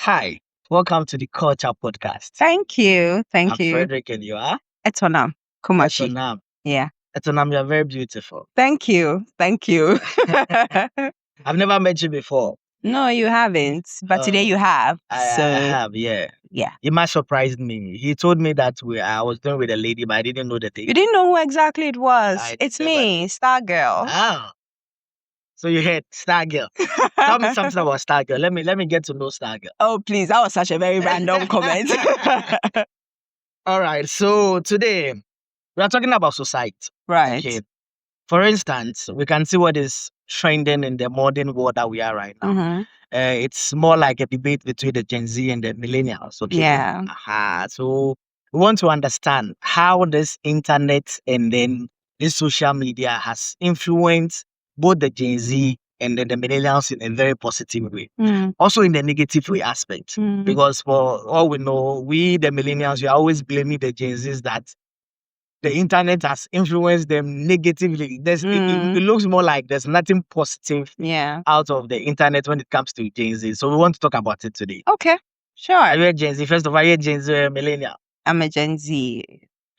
Hi, welcome to the Culture Podcast. Thank you. I'm Thank you. Frederick and you are? Etonam. Kumashi. Etonam. Yeah. Etonam, you're very beautiful. Thank you. Thank you. I've never met you before. No, you haven't. But today you have. I So, have, yeah. yeah. It might surprised me. He told me that I was doing with a lady, but I didn't know the thing. You didn't know who exactly it was. I It's never me, did. Star Girl. Ah. So you heard Star Girl. Tell me something about Star Girl. Let me get to know Star Girl. Oh, please. That was such a very random comment. All right. So today we are talking about society. Right. Okay. For instance, we can see what is trending in the modern world that we are right now. Mm-hmm. It's more like a debate between the Gen Z and the millennials. Okay. Yeah. So we want to understand how this internet and then this social media has influenced both the Gen Z and then the millennials in a very positive way. Also in the negative way aspect. Because for all we know, we the millennials, we are always blaming the Gen Zs that the internet has influenced them negatively. It looks more like there's nothing positive out of the internet when it comes to Gen Z. So we want to talk about it today. Okay. Sure. Are you a Gen Z? First of all, are you a Gen Z or a millennial? I'm a Gen Z.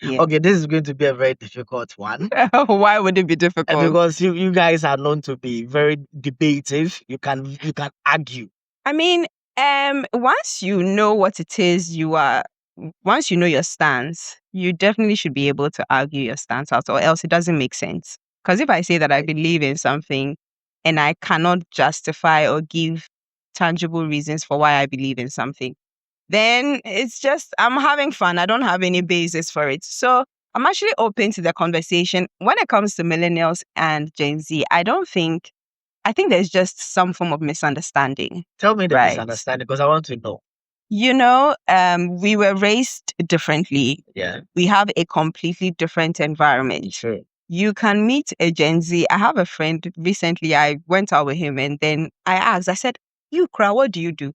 Yeah. Okay, this is going to be a very difficult one. Why would it be difficult? Because you guys are known to be very debative. You can argue. I mean, once you know what it is once you know your stance, you definitely should be able to argue your stance out, or else it doesn't make sense. Because if I say that I believe in something and I cannot justify or give tangible reasons for why I believe in something, then it's just, I'm having fun. I don't have any basis for it. So I'm actually open to the conversation. When it comes to millennials and Gen Z, I think there's just some form of misunderstanding. Tell me the misunderstanding because I want to know. You know, we were raised differently. Yeah. We have a completely different environment. Sure. You can meet a Gen Z. I have a friend recently, I went out with him and then I said, you, Kra, what do you do?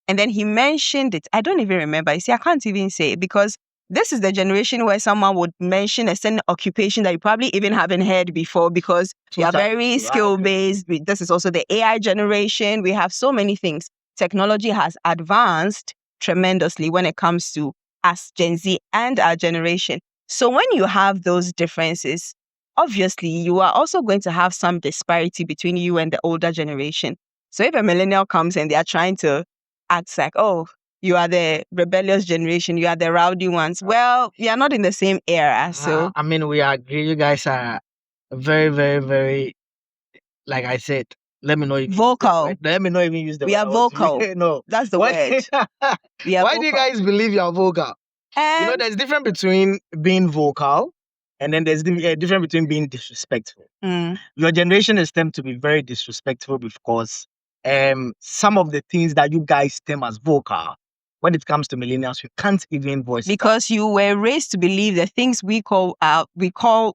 And then he mentioned it. I don't even remember. You see, I can't even say it because this is the generation where someone would mention a certain occupation that you probably even haven't heard before because we are very skill-based. This is also the AI generation. We have so many things. Technology has advanced tremendously when it comes to us, Gen Z, and our generation. So when you have those differences, obviously, you are also going to have some disparity between you and the older generation. So if a millennial comes and they are trying to act like, oh, you are the rebellious generation, you are the rowdy ones. Well, we are not in the same era. So I mean, we agree. You guys are very, very, very, like I said, let me know if vocal. Let me not even use the word. We are vocal. No. That's the word. We are Why vocal. do you guys believe you're vocal? You know, there's a difference between being vocal and then there's a difference between being disrespectful. Your generation is tend to be very disrespectful because some of the things that you guys term as vocal, when it comes to millennials, you can't even voice because you were raised to believe the things we call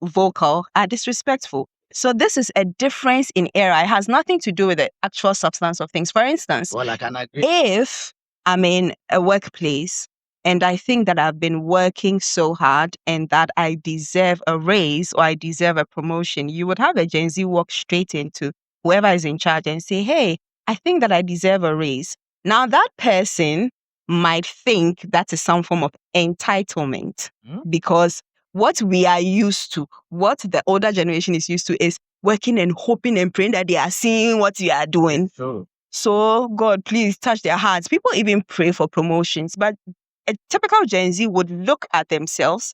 vocal are disrespectful. So this is a difference in era. It has nothing to do with the actual substance of things. For instance, well, I can agree. If I'm in a workplace and I think that I've been working so hard and that I deserve a raise or I deserve a promotion, you would have a Gen Z walk straight into whoever is in charge and say, hey, I think that I deserve a raise. Now that person might think that is some form of entitlement because what we are used to, what the older generation is used to is working and hoping and praying that they are seeing what you are doing. So God, please touch their hearts. People even pray for promotions, but a typical Gen Z would look at themselves,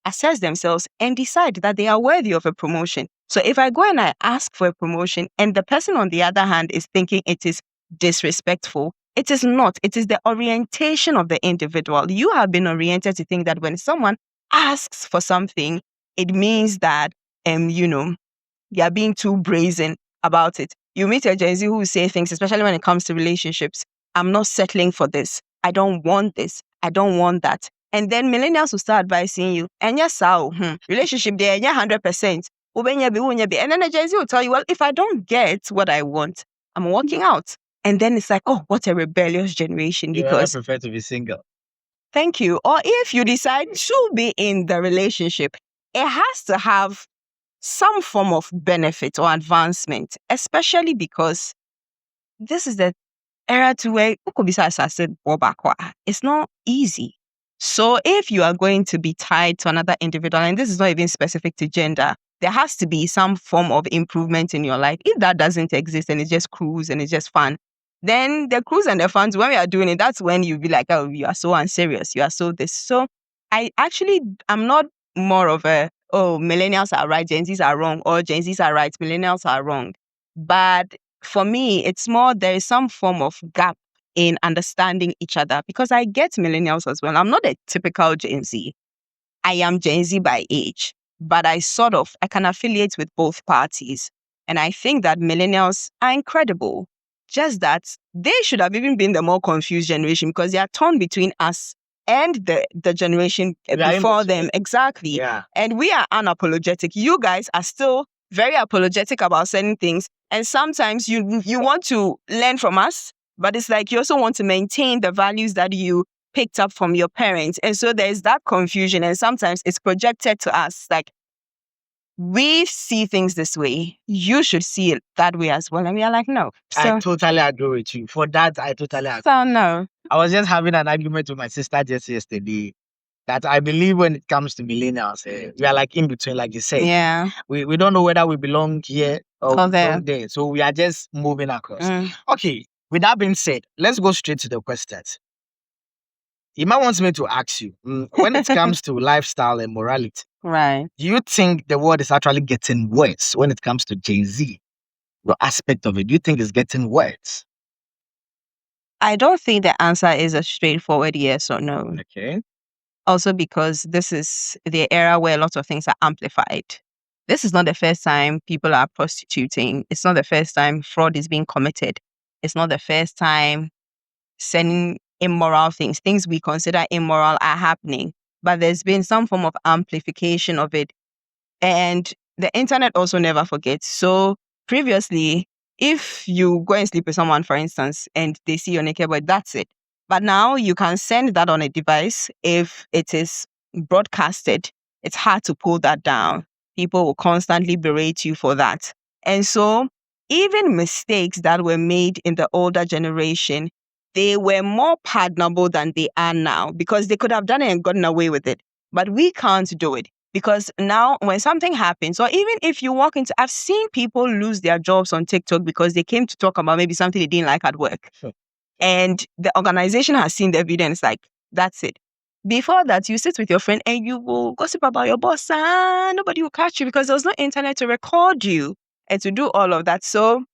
assess themselves, and decide that they are worthy of a promotion. So if I go and I ask for a promotion and the person on the other hand is thinking it is disrespectful, it is not. It is the orientation of the individual. You have been oriented to think that when someone asks for something, it means that, you are being too brazen about it. You meet a Gen Z who will say things, especially when it comes to relationships. I'm not settling for this. I don't want this. I don't want that. And then millennials will start advising you, and yes, relationship there, 100%. And then the Gen Z will tell you, well, if I don't get what I want, I'm walking out. And then it's like, oh, what a rebellious generation. Because I prefer to be single. Thank you. Or if you decide to be in the relationship, it has to have some form of benefit or advancement, especially because this is the era to where it's not easy. So if you are going to be tied to another individual, and this is not even specific to gender, there has to be some form of improvement in your life. If that doesn't exist and it's just cruise and it's just fun, then the cruise and the fun, when we are doing it, that's when you'll be like, oh, you are so unserious. You are so this. So I'm not more of a, oh, millennials are right, Gen Zs are wrong, or Gen Zs are right, millennials are wrong. But for me, it's more there is some form of gap in understanding each other because I get millennials as well. I'm not a typical Gen Z. I am Gen Z by age, but I can affiliate with both parties. And I think that millennials are incredible. Just that they should have even been the more confused generation because they are torn between us and the generation before them. Exactly. Yeah. And we are unapologetic. You guys are still very apologetic about certain things. And sometimes you want to learn from us, but it's like you also want to maintain the values that you picked up from your parents. And so there's that confusion. And sometimes it's projected to us like, we see things this way. You should see it that way as well. And we are like, no. I totally agree with you. For that, I totally agree. So no. I was just having an argument with my sister just yesterday that I believe when it comes to millennials, we are like in between, like you said. Yeah. We don't know whether we belong here or there. there. So we are just moving across. Okay. With that being said, let's go straight to the questions. Ima wants me to ask you, when it comes to lifestyle and morality, right? Do you think the world is actually getting worse when it comes to Gen Z? The aspect of it, do you think it's getting worse? I don't think the answer is a straightforward yes or no. Okay. Also because this is the era where lots of things are amplified. This is not the first time people are prostituting. It's not the first time fraud is being committed. It's not the first time sending immoral things we consider immoral are happening. But there's been some form of amplification of it. And the internet also never forgets. So previously, if you go and sleep with someone, for instance, and they see your naked body, that's it. But now you can send that on a device. If it is broadcasted, it's hard to pull that down. People will constantly berate you for that. And so even mistakes that were made in the older generation, they were more pardonable than they are now because they could have done it and gotten away with it. But we can't do it. Because now when something happens, or even if you walk into, I've seen people lose their jobs on TikTok because they came to talk about maybe something they didn't like at work. Sure. And the organization has seen the video and it's like, that's it. Before that, you sit with your friend and you will gossip about your boss and nobody will catch you because there was no internet to record you and to do all of that. So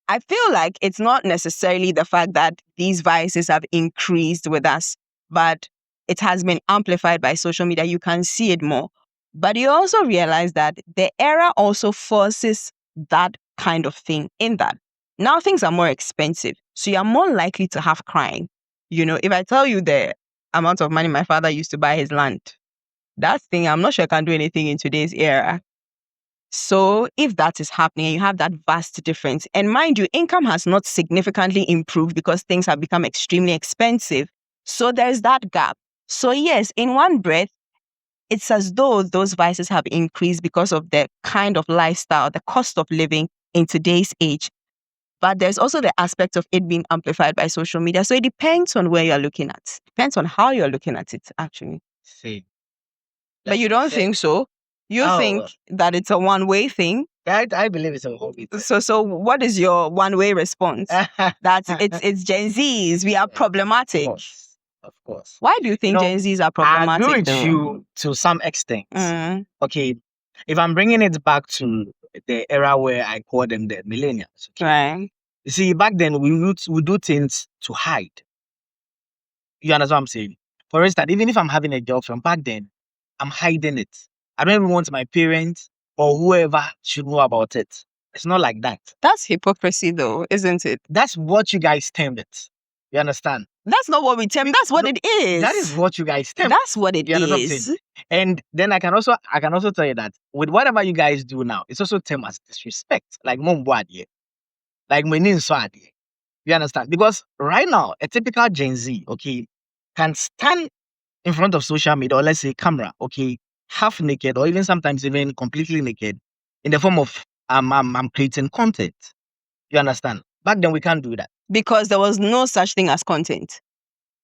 I feel like it's not necessarily the fact that these vices have increased with us, but it has been amplified by social media. You can see it more. But you also realize that the era also forces that kind of thing in that. Now things are more expensive. So you're more likely to have crime. You know, if I tell you the amount of money my father used to buy his land, that thing, I'm not sure I can do anything in today's era. So if that is happening, you have that vast difference. And mind you, income has not significantly improved because things have become extremely expensive. So there's that gap. So yes, in one breath, it's as though those vices have increased because of the kind of lifestyle, the cost of living in today's age. But there's also the aspect of it being amplified by social media. So it depends on where you're looking at. Depends on how you're looking at it, actually. See. But you don't think so? You think that it's a one-way thing? I believe it's a one-way thing. So what is your one-way response? That it's Gen Zs. We are problematic. Of course. Why do you think Gen Zs are problematic? I agree with you to some extent. Okay. If I'm bringing it back to the era where I call them the millennials. Okay? Right. You see, back then we do things to hide. You understand what I'm saying? For instance, even if I'm having a job from back then, I'm hiding it. I don't even want my parents or whoever should know about it. It's not like that. That's hypocrisy though, isn't it? That's what you guys termed it. You understand? That's not what we term. That's what it is. That is what you guys term. That's what it is. And then I can also tell you that with whatever you guys do now, it's also termed as disrespect. Like Mombuadie. Like Menin Swadi. You understand? Because right now, a typical Gen Z, okay, can stand in front of social media or let's say camera, okay, half naked or even sometimes even completely naked in the form of I'm creating content. You understand? Back then we can't do that. Because there was no such thing as content.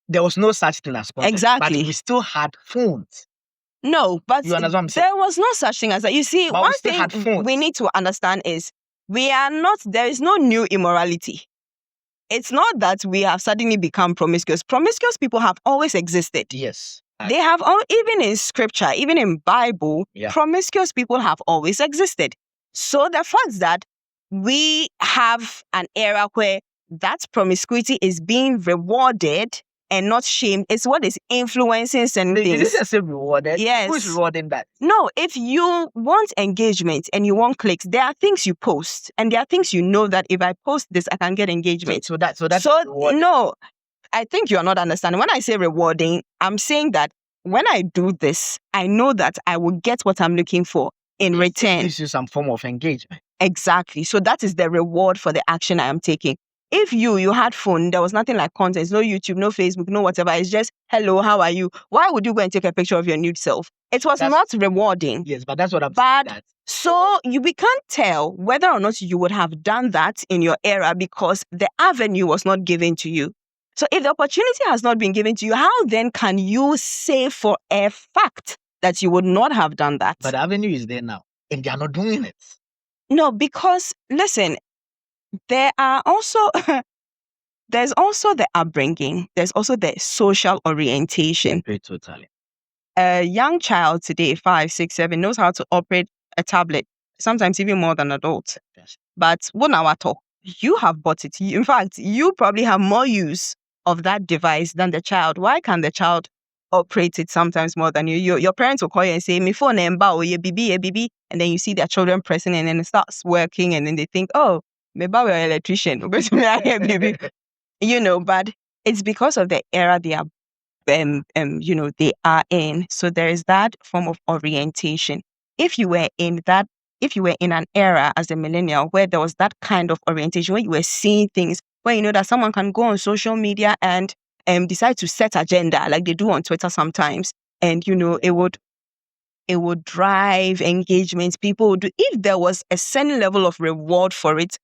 There was no such thing as content. Exactly. But we still had phones. No, but You understand what I'm saying? there was no such thing as that. You see, But we one still had thing phones. we need to understand is there is no new immorality. It's not that we have suddenly become promiscuous. Promiscuous people have always existed. Yes. They have even in scripture, even in Bible, promiscuous people have always existed. So the fact that we have an era where that promiscuity is being rewarded and not shamed is what is influencing certain things. Did you say rewarded? Yes. Who's rewarding that? No, if you want engagement and you want clicks, there are things you post and there are things you know that if I post this, I can get engagement. So that's rewarding. No, I think you are not understanding. When I say rewarding, I'm saying that when I do this, I know that I will get what I'm looking for in return. It gives you some form of engagement. Exactly. So that is the reward for the action I am taking. If you had phone, there was nothing like content, no YouTube, no Facebook, no whatever. It's just, hello, how are you? Why would you go and take a picture of your nude self? It was not rewarding. Yes, but that's what I'm saying. So we can't tell whether or not you would have done that in your era because the avenue was not given to you. So if the opportunity has not been given to you, how then can you say for a fact that you would not have done that? But the avenue is there now, and they are not doing it. No, because, listen, there are also, there's also the upbringing. There's also the social orientation. Totally. A young child today, 5, 6, 7, knows how to operate a tablet, sometimes even more than adults. Yes. But you have bought it. In fact, you probably have more use of that device than the child. Why can the child operate it sometimes more than you? Your parents will call you and say, "Me phone ye bibi," and then you see their children pressing and then it starts working and then they think, "Oh, maybe we're an electrician." But it's because of the era they are they are in. So there is that form of orientation. If you were in an era as a millennial where there was that kind of orientation, where you were seeing things, where you know that someone can go on social media and decide to set agenda like they do on Twitter sometimes, and it would drive engagement. People would do, if there was a certain level of reward for it,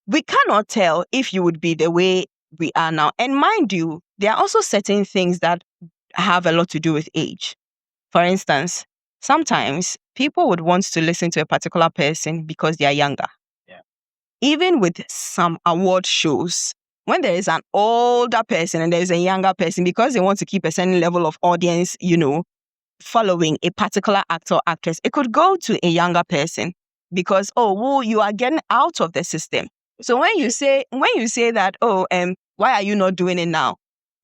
we cannot tell if you would be the way we are now. And mind you, there are also certain things that have a lot to do with age. For instance, sometimes people would want to listen to a particular person because they are younger. Yeah. Even with some award shows, when there is an older person and there is a younger person, because they want to keep a certain level of audience, following a particular actor or actress, it could go to a younger person because, you are getting out of the system. So when you say that, why are you not doing it now?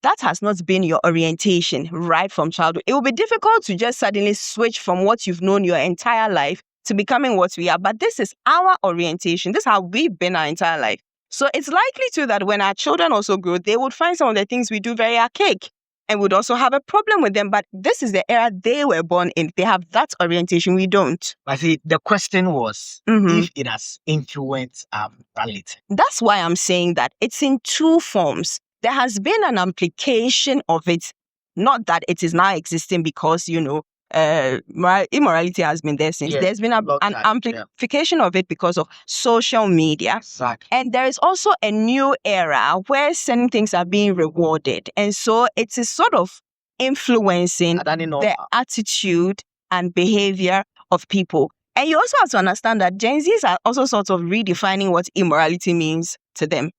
That has not been your orientation right from childhood. It will be difficult to just suddenly switch from what you've known your entire life to becoming what we are. But this is our orientation. This is how we've been our entire life. So it's likely too that when our children also grow, they would find some of the things we do very archaic and would also have a problem with them. But this is the era they were born in. They have that orientation. We don't. I see. The question was if it has influenced reality. That's why I'm saying that it's in two forms. There has been an amplification of it, not that it is now existing because, immorality has been there since. Yes, there's been an amplification of it because of social media. Exactly. And there is also a new era where certain things are being rewarded. And so it is sort of influencing the attitude and behavior of people. And you also have to understand that Gen Zs are also sort of redefining what immorality means to them.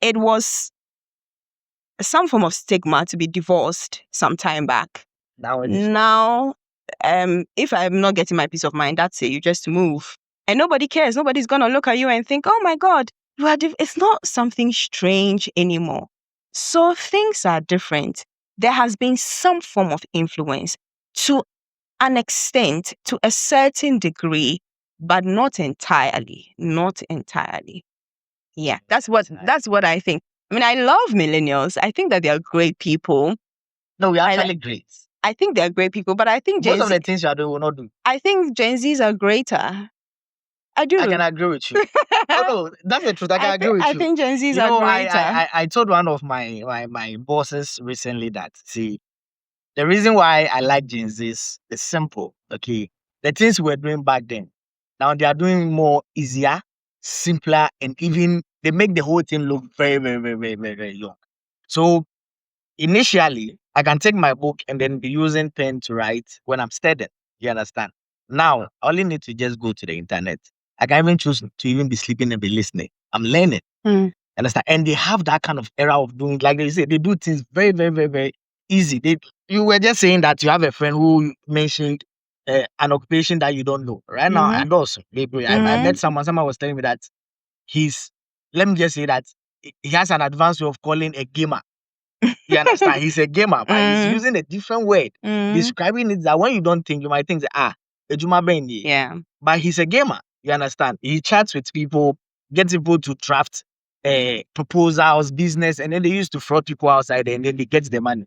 It was some form of stigma to be divorced some time back. Now, if I'm not getting my peace of mind, that's it. You just move. And nobody cares. Nobody's going to look at you and think, oh my God, it's not something strange anymore. So things are different. There has been some form of influence to an extent, to a certain degree, but not entirely. Not entirely. Yeah, that's what I think. I mean, I love millennials. I think that they are great people. No, we are actually great. I think they're great people, but I think most of the things you are doing will not do. I think Gen Zs are greater. I do. I can agree with you. No, that's the truth. I can agree with you. I think Gen Zs are greater. I told one of my bosses recently that, see, the reason why I like Gen Zs is simple. Okay, the things we were doing back then, now they are doing more easier, simpler, and even they make the whole thing look very, very, very, very, very, very young. So initially, I can take my book and then be using pen to write when I'm studying. You understand? Now, I only need to just go to the internet. I can even choose to even be sleeping and be listening. I'm learning. Understand? And they have that kind of era of doing, like they say, they do things very, very, very, very easy. You were just saying that you have a friend who mentioned an occupation that you don't know. Right now, and also, maybe I met someone was telling me that let me just say that he has an advanced way of calling a gamer. You understand? He's a gamer, but he's using a different word, describing it that when you don't think, you might think, Ejuma Bendy. Yeah. But he's a gamer. You understand? He chats with people, gets people to draft proposals, business, and then they used to fraud people outside and then they get the money.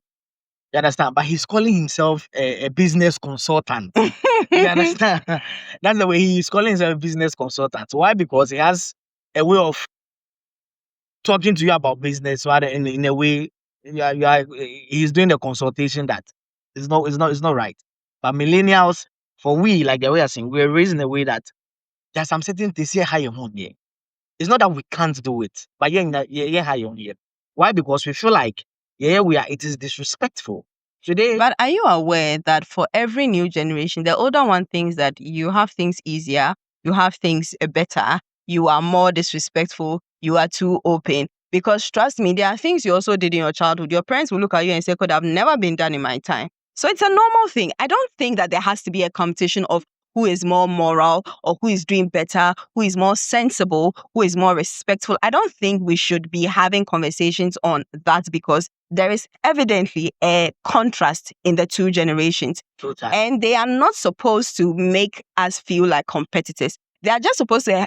You understand? But he's calling himself a business consultant. You understand? That's the way he's calling himself a business consultant. Why? Because he has a way of talking to you about business, so in a way, he's doing the consultation that is not right. But millennials, for we, like the way I'm saying, we're raised in a way that there's some certain things here high on here. It's not that we can't do it, but yeah, high on here. Why? Because we feel like it is disrespectful. Today, But are you aware that for every new generation, the older one thinks that you have things easier, you have things better, you are more disrespectful, you are too open? Because trust me, there are things you also did in your childhood. Your parents will look at you and say, could have never been done in my time. So it's a normal thing. I don't think that there has to be a competition of who is more moral or who is doing better, who is more sensible, who is more respectful. I don't think we should be having conversations on that because there is evidently a contrast in the two generations. Totally. And they are not supposed to make us feel like competitors. They are just supposed to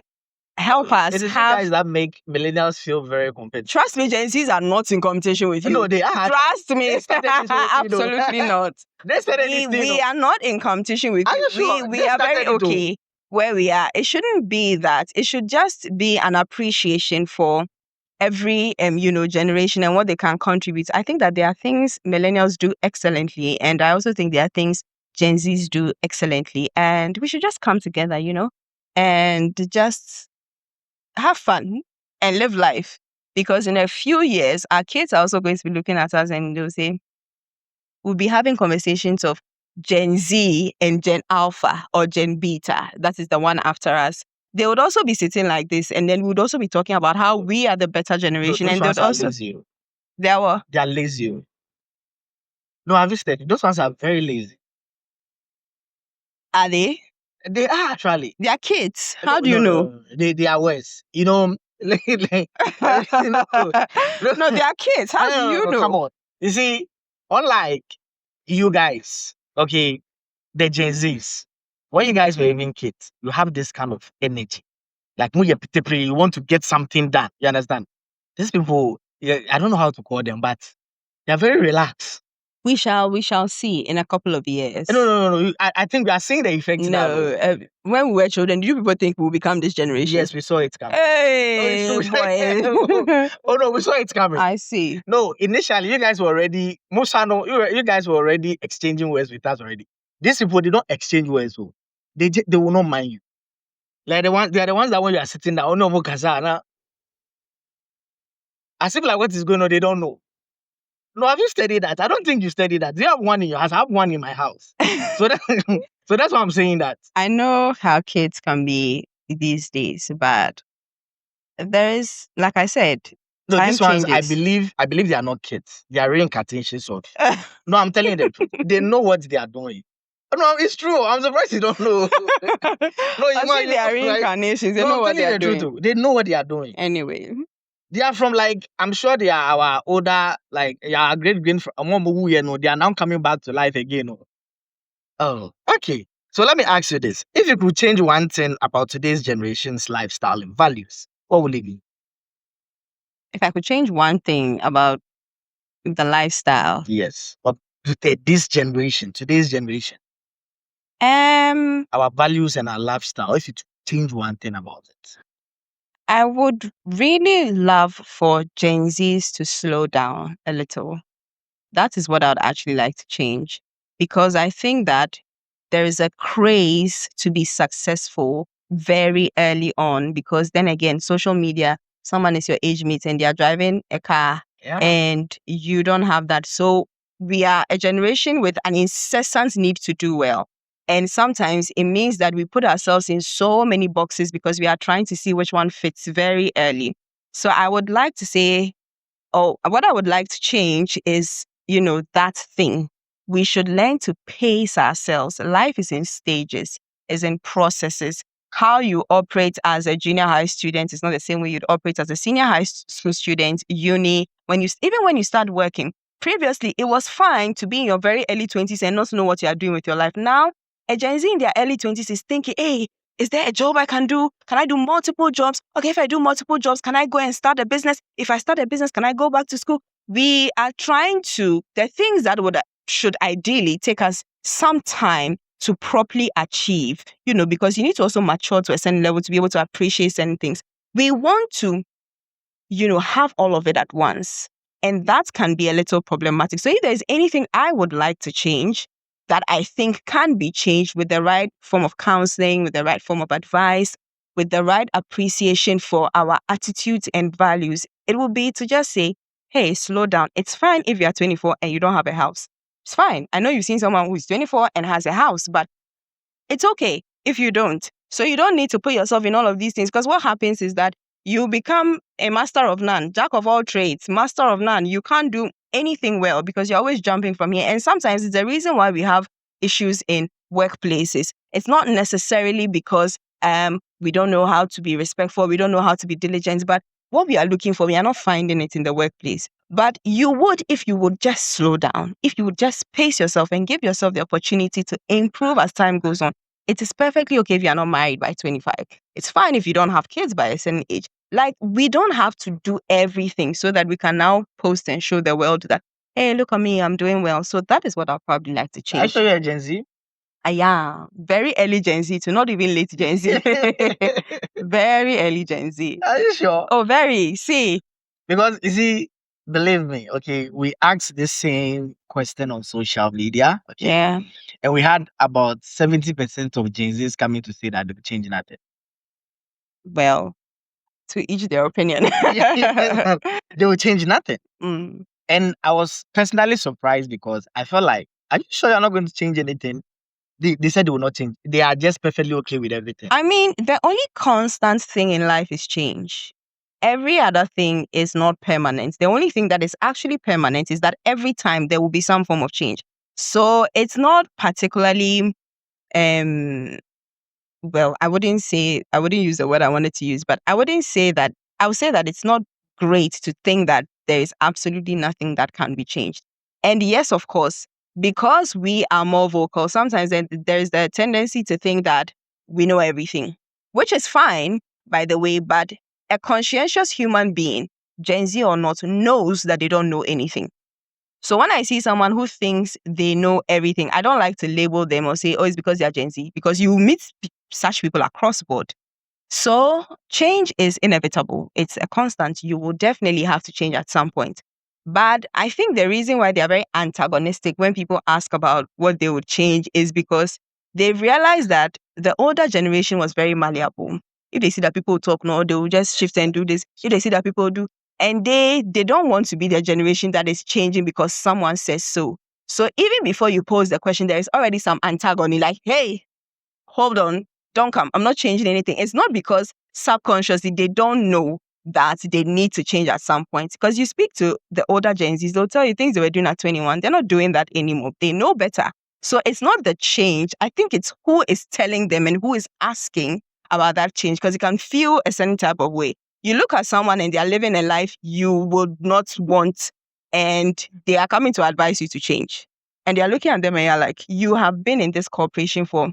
help us it is have... you guys that make millennials feel very competitive. Trust me, Gen Zs are not in competition with you. No, they are. Trust me. They started this whole thing, though. Absolutely not. They started this thing, We though. are not in competition with Are you. you sure? We They are very started it, though. okay where we are. It shouldn't be that. It should just be an appreciation for every generation and what they can contribute. I think that there are things millennials do excellently, and I also think there are things Gen Zs do excellently, and we should just come together, and just have fun and live life. Because in a few years, our kids are also going to be looking at us and they'll say, we'll be having conversations of Gen Z and Gen Alpha or Gen Beta. That is the one after us. They would also be sitting like this, and then we would also be talking about how we are the better generation. Those and they ones would are also lazy. they were They are lazy. No, have you studied? Those ones are very lazy. are they? They are actually. They are kids. How do you know? They are worse. You know, No, they are kids. How do you know? Come on. You see, unlike you guys, okay, the Gen Zs, when you guys were even kids, you have this kind of energy. Like when you want to get something done. You understand? These people, I don't know how to call them, but they're very relaxed. We shall see in a couple of years. No. I think we are seeing the effects now. No, when we were children, did you people think we will become this generation? Yes, we saw it coming. Hey, boy. Oh no, we saw it coming. I see. No, initially you guys were already, you guys were already exchanging words with us already. These people, they don't exchange words. So they will not mind you. Like they are the ones that when you are sitting down, oh no, Mokazana. As if like what is going on, they don't know. No, have you studied that? I don't think you studied that. Do you have one in your house? I have one in my house. So that's why I'm saying that. I know how kids can be these days, but there is, like I said, No, time these ones, I changes. believe they are not kids. They are reincarnations of. No, I'm telling you the truth. They know what they are doing. No, it's true. I'm surprised you don't know. No, they are reincarnations. They know what they are doing. They know what they are doing. Anyway. They are from I'm sure they are our older, our great they are now coming back to life again. Oh, okay. So let me ask you this. If you could change one thing about today's generation's lifestyle and values, what would it be? If I could change one thing about the lifestyle. Yes. But today's generation. Our values and our lifestyle. If you change one thing about it. I would really love for Gen Zs to slow down a little. That is what I'd actually like to change. Because I think that there is a craze to be successful very early on. Because then again, social media someone is your age mate and they are driving a car and you don't have that. So we are a generation with an incessant need to do well. And sometimes it means that we put ourselves in so many boxes because we are trying to see which one fits very early. So I would like to say, what I would like to change is, that thing. We should learn to pace ourselves. Life is in stages, is in processes. How you operate as a junior high student is not the same way you'd operate as a senior high school student, uni. Even when you start working, previously it was fine to be in your very early 20s and not know what you are doing with your life. Now, a Gen Z in their early 20s is thinking, hey, is there a job I can do? Can I do multiple jobs? Okay, if I do multiple jobs, can I go and start a business? If I start a business, can I go back to school? We are trying to, the things that should ideally take us some time to properly achieve, because you need to also mature to a certain level to be able to appreciate certain things. We want to, have all of it at once. And that can be a little problematic. So if there's anything I would like to change that I think can be changed with the right form of counseling, with the right form of advice, with the right appreciation for our attitudes and values, it will be to just say, hey, slow down. It's fine if you're 24 and you don't have a house. It's fine. I know you've seen someone who's 24 and has a house, but it's okay if you don't. So you don't need to put yourself in all of these things, because what happens is that you become a master of none, jack of all trades, master of none. You can't do anything well because you're always jumping from here. And sometimes it's the reason why we have issues in workplaces. It's not necessarily because we don't know how to be respectful, we don't know how to be diligent, but what we are looking for, we are not finding it in the workplace. But you would if you would just slow down, if you would just pace yourself and give yourself the opportunity to improve as time goes on. It is perfectly okay if you are not married by 25. It's fine if you don't have kids by a certain age. Like, we don't have to do everything so that we can now post and show the world that, hey, look at me, I'm doing well. So that is what I'll probably like to change. I show you a Gen Z. Yeah, very early Gen Z to not even late Gen Z. Very early Gen Z. Are you sure? Oh, very. See. Because, you see, believe me, okay, we asked the same question on social media. Okay. Yeah. And we had about 70% of Gen Zs coming to say that they'll change nothing. Well, to each their opinion. They will change nothing. Mm. And I was personally surprised because I felt like, are you sure you're not going to change anything? They said they will not change. They are just perfectly okay with everything. I mean, the only constant thing in life is change. Every other thing is not permanent. The only thing that is actually permanent is that every time there will be some form of change. So it's not particularly, well, I wouldn't use the word I wanted to use, but I would say that it's not great to think that there is absolutely nothing that can be changed. And yes, of course, because we are more vocal, sometimes there's the tendency to think that we know everything, which is fine, by the way, but a conscientious human being, Gen Z or not, knows that they don't know anything. So when I see someone who thinks they know everything, I don't like to label them or say, oh, it's because they're Gen Z, because you meet such people across board. So change is inevitable. It's a constant. You will definitely have to change at some point. But I think the reason why they're very antagonistic when people ask about what they would change is because they realize that the older generation was very malleable. If they see that people talk, no, they will just shift and do this. If they see that people do, and they don't want to be the generation that is changing because someone says so. So even before you pose the question, there is already some antagony like, hey, hold on, don't come. I'm not changing anything. It's not because subconsciously they don't know that they need to change at some point. Because you speak to the older Gen Zs, they'll tell you things they were doing at 21. They're not doing that anymore. They know better. So it's not the change. I think it's who is telling them and who is asking about that change, because you can feel a certain type of way. You look at someone and they are living a life you would not want, and they are coming to advise you to change. And they are looking at them and you're like, you have been in this corporation for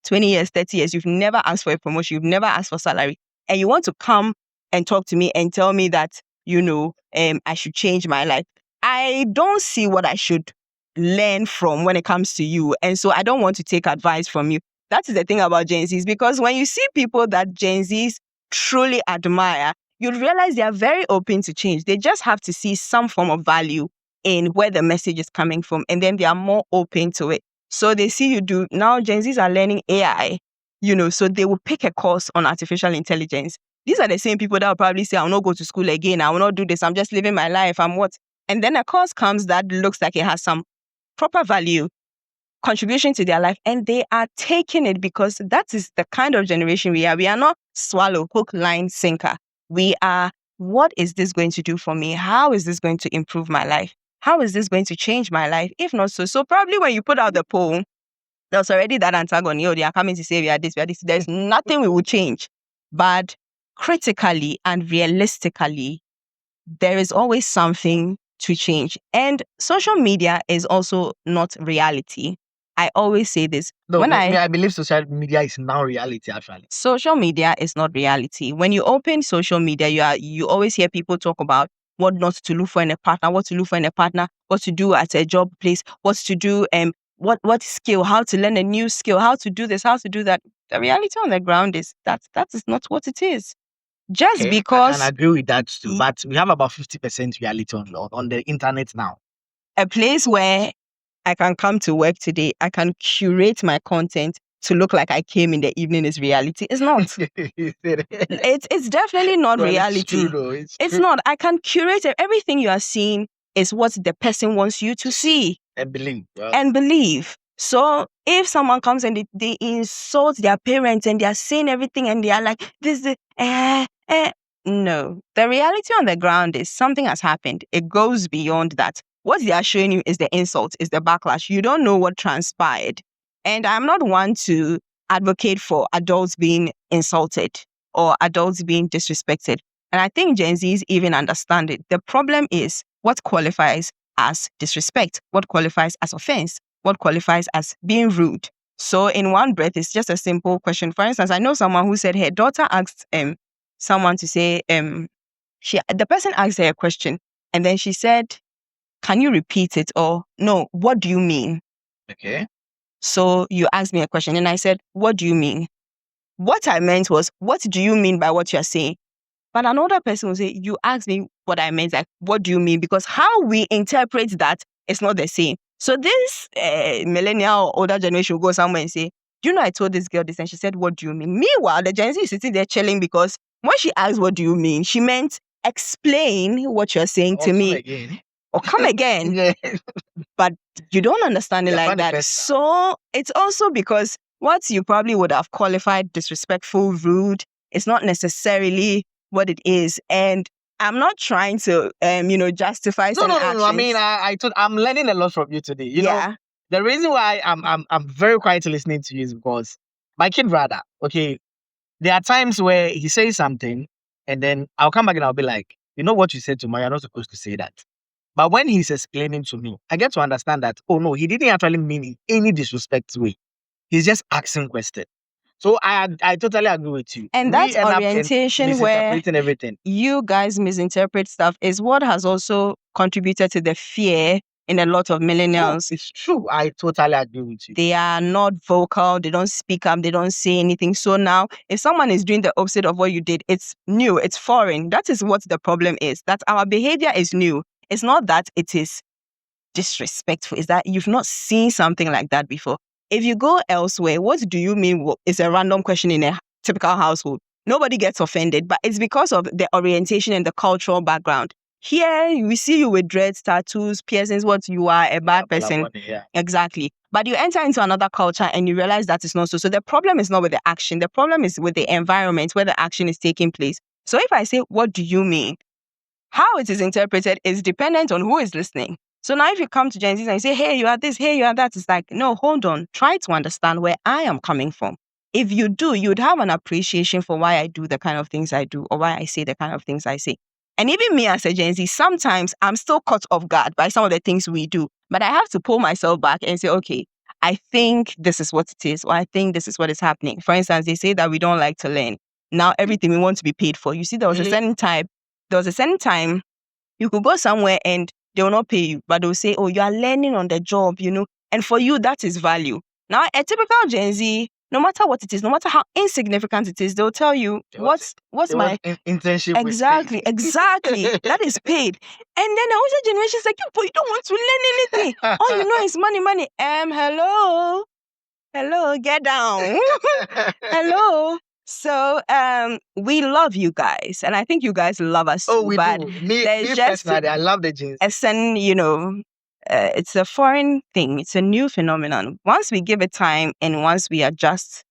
20 years, 30 years, you've never asked for a promotion, you've never asked for salary, and you want to come and talk to me and tell me that, I should change my life. I don't see what I should learn from when it comes to you. And so I don't want to take advice from you. That is the thing about Gen Zs, because when you see people that Gen Zs truly admire, you'd realize they are very open to change. They just have to see some form of value in where the message is coming from, and then they are more open to it. So they see you do. Now Gen Zs are learning AI, so they will pick a course on artificial intelligence. These are the same people that will probably say, I will not go to school again. I will not do this. I'm just living my life. I'm what? And then a course comes that looks like it has some proper value, contribution to their life, and they are taking it because that is the kind of generation we are. We are not swallow, hook, line, sinker. We are, what is this going to do for me? How is this going to improve my life? How is this going to change my life? If not so. So probably when you put out the poll, there's already that antagonist. They are coming to say we are this, we are this. There's nothing we will change. But critically and realistically, there is always something to change. And social media is also not reality. I always say this. No, I believe social media is now reality, actually. Social media is not reality. When you open social media, you always hear people talk about what not to look for in a partner, what to look for in a partner, what to do at a job place, what to do, what skill, how to learn a new skill, how to do this, how to do that. The reality on the ground is that is not what it is. Just because... And I agree with that too. But we have about 50% reality on the internet now. A place where I can come to work today, I can curate my content to look like I came in the evening is reality. It's not. It's definitely not reality. It's true though. It's not. I can curate it. Everything you are seeing is what the person wants you to see. And believe. And believe. So if someone comes and they insult their parents and they are saying everything and they are like, no. The reality on the ground is something has happened. It goes beyond that. What they are showing you is the insult, is the backlash. You don't know what transpired. And I'm not one to advocate for adults being insulted or adults being disrespected. And I think Gen Zs even understand it. The problem is what qualifies as disrespect, what qualifies as offense, what qualifies as being rude. So in one breath, it's just a simple question. For instance, I know someone who said her daughter asked someone to say, the person asked her a question and then she said, can you repeat it? Or no, what do you mean? Okay. So you asked me a question and I said, what do you mean? What I meant was, what do you mean by what you're saying? But another person will say, you asked me what I meant, like, what do you mean? Because how we interpret that is not the same. So this millennial or older generation will go somewhere and say, do you know I told this girl this? And she said, what do you mean? Meanwhile, the Gen Z is sitting there chilling because when she asked, what do you mean? She meant, explain what you're saying to me. Again. Or come again. Yeah. But you don't understand it like that. So it's also because what you probably would have qualified disrespectful, rude, it's not necessarily what it is. And I'm not trying to, justify some actions. No. I mean, I'm learning a lot from you today. You know, the reason why I'm very quiet listening to you is because my kid brother, okay, there are times where he says something and then I'll come back and I'll be like, you know what you said to me, you're not supposed to say that. But when he's explaining to me, I get to understand that, oh no, he didn't actually mean it in any disrespect way. He's just asking questions. So I totally agree with you. And that orientation where everything. You guys misinterpret stuff is what has also contributed to the fear in a lot of millennials. It's true. I totally agree with you. They are not vocal. They don't speak up. They don't say anything. So now, if someone is doing the opposite of what you did, it's new. It's foreign. That is what the problem is. That our behavior is new. It's not that it is disrespectful. It's that you've not seen something like that before. If you go elsewhere, what do you mean is a random question in a typical household. Nobody gets offended, but it's because of the orientation and the cultural background. Here, we see you with dreads, tattoos, piercings, what you are, a bad person. Exactly. But you enter into another culture and you realize that it's not so. So the problem is not with the action. The problem is with the environment where the action is taking place. So if I say, what do you mean? How it is interpreted is dependent on who is listening. So now if you come to Gen Z and you say, hey, you are this, hey, you are that, it's like, no, hold on. Try to understand where I am coming from. If you do, you'd have an appreciation for why I do the kind of things I do or why I say the kind of things I say. And even me as a Gen Z, sometimes I'm still caught off guard by some of the things we do. But I have to pull myself back and say, okay, I think this is what it is, or I think this is what is happening. For instance, they say that we don't like to learn. Now everything we want to be paid for. You see, there was a certain time you could go somewhere and they will not pay you, but they'll say, oh, you are learning on the job, and for you, that is value. Now, a typical Gen Z, no matter what it is, no matter how insignificant it is, they'll tell you, what's my internship? Exactly. That is paid. And then the older generation is like, you don't want to learn anything. All you know is money. Hello, get down. Hello. So we love you guys, and I think you guys love us Oh, too. we but do. Me there's just personally, I love the Gen Z. a certain, it's a foreign thing. It's a new phenomenon. Once we give it time and once we adjust,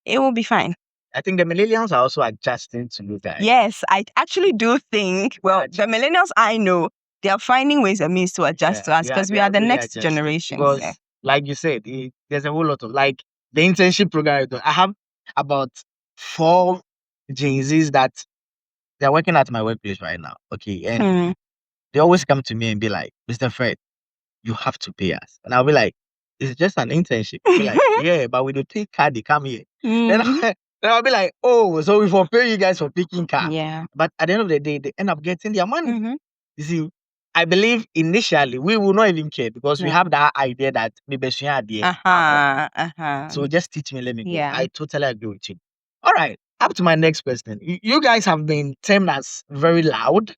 it will be fine. I think the millennials are also adjusting to you guys. Yes, I actually do think, well, Yeah, the millennials I know, they are finding ways and means to adjust to us because we are the really next adjusting. generation. Because, Yeah. like you said, there's a whole lot of, like, the internship program. I have about 4 Gen Zs that they're working at my workplace right now. Okay. And they always come to me and be like, Mr. Fred, you have to pay us. And I'll be like, it's just an internship. Be like, yeah, but we don't take car, they come here. Then I'll be like, oh, so we for pay you guys for picking car. Yeah. But at the end of the day, they end up getting their money. You see, I believe initially we will not even care because we have that idea that maybe she had the so just teach me, let me go. Yeah. I totally agree with you. All right, up to my next question. You guys have been termed as very loud.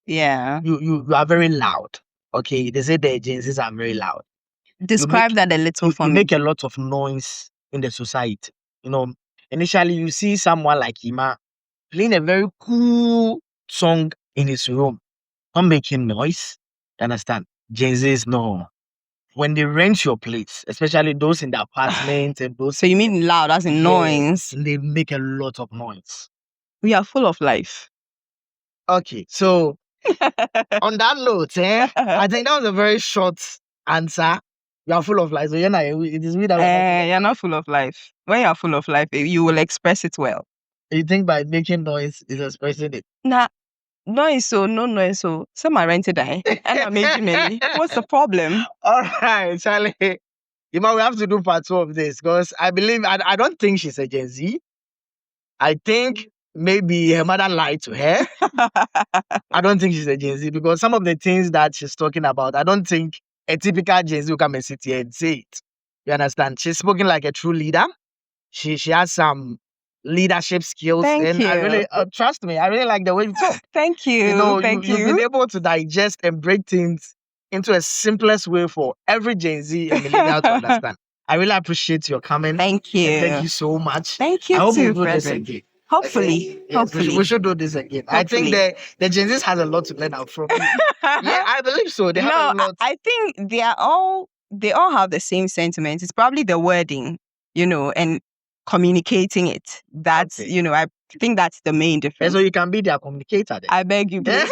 Yeah. You are very loud. Okay, they say the agencies are very loud. Describe that a little for You me. make a lot of noise in the society. You know, initially you see someone like Ima playing a very cool song in his room, not making noise. You understand? Gen Zs, no. When they rent your place, especially those in the apartment and those. So you mean loud as in noise? They make a lot of noise. We are full of life. Okay, so on that note, I think that was a very short answer. You are full of life. So it is me that you're not full of life. When you are full of life, you will express it well. You think by making noise is expressing it? Nah, noise, so no noise, so some are rented and I'm making money. What's the problem? All right, Charlie. We have to do part 2 of this because I don't think she's a Gen Z. I think maybe her mother lied to her. I don't think she's a Gen Z because some of the things that she's talking about, I don't think a typical Gen Z will come and sit here and say it. You understand? She's spoken like a true leader. She has some leadership skills. Thank you. I really, trust me, I really like the way you talk. Thank you. You've been able to digest and break things into a simplest way for every Gen Z and millennial to understand. I really appreciate your comment. Thank you. And thank you so much. Thank you I hope too, we do this again. Hopefully. Okay? Yes, Hopefully. we should do this again. Hopefully. I think the Gen Zs has a lot to learn out from you. Yeah, I believe so. They have a lot. I think they all have the same sentiments. It's probably the wording, and communicating it. That's, I think that's the main difference. And so you can be their communicator then. I beg you, please.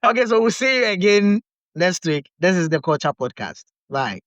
Okay, so we'll see you again next week. This is the Culture Podcast. Bye.